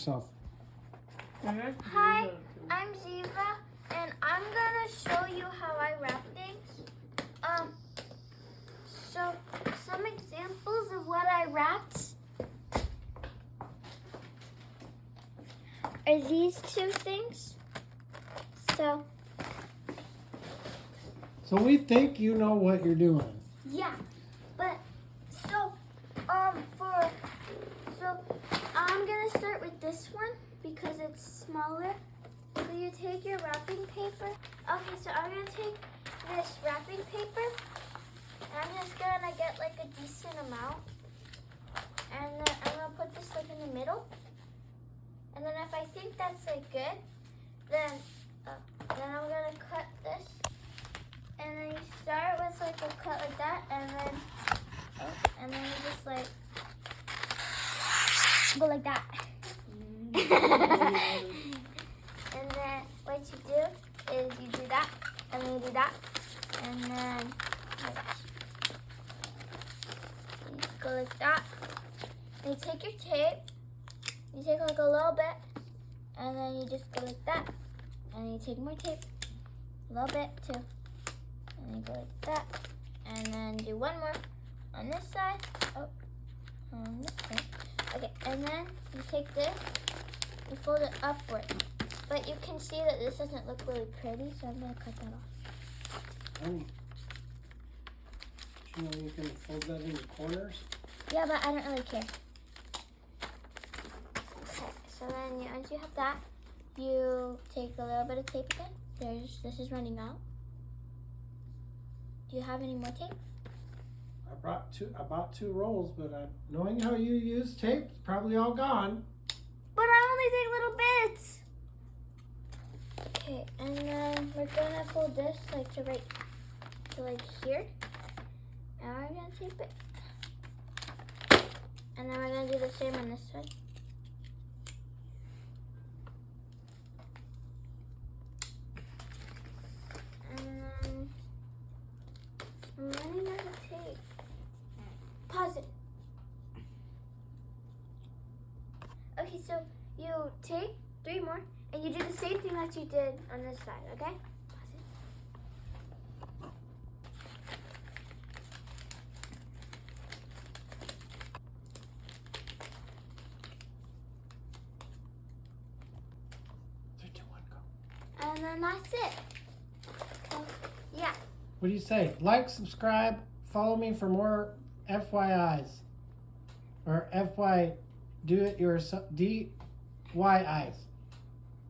Yourself. Hi, I'm Zivah, and I'm gonna show you how I wrap things. So some examples of what I wrapped are these two things. So we think you know what you're doing. yeah, but I'm gonna start with this one because it's smaller. So you take your wrapping paper. Okay, so I'm gonna take this wrapping paper and I'm just gonna get like a decent amount. And then I'm gonna put this like in the middle. And then if I think that's like good, then I'm gonna cut this. And then you start with like a cut like that, and then you just like go like that. And then what you do is you do that, and then you do that, and then you go like that. And you take your tape, you take like a little bit, and then you just go like that. And then you take more tape, a little bit too. And then go like that. And then do one more on this side. Oh, on this side. Okay, and then you take this, you fold it upward. But you can see that this doesn't look really pretty, so I'm going to cut that off. You know you can fold that into corners? Yeah, but I don't really care. Okay, so then once you have that, you take a little bit of tape again. This is running out. Do you have any more tape? I brought two rolls, but knowing how you use tape, it's probably all gone. But I only take little bits. Okay, and then we're gonna fold this like to like here. And we're gonna tape it. And then we're gonna do the same on this side. And then I'm running out of tape. Pause it. Okay, so you take 3 more, and you do the same thing that you did on this side, okay? Pause it. Three, two, one, go. And then that's it. So, yeah. What do you say? Like, subscribe, follow me for more FYIs. Or FY, do it yourself, DYIs.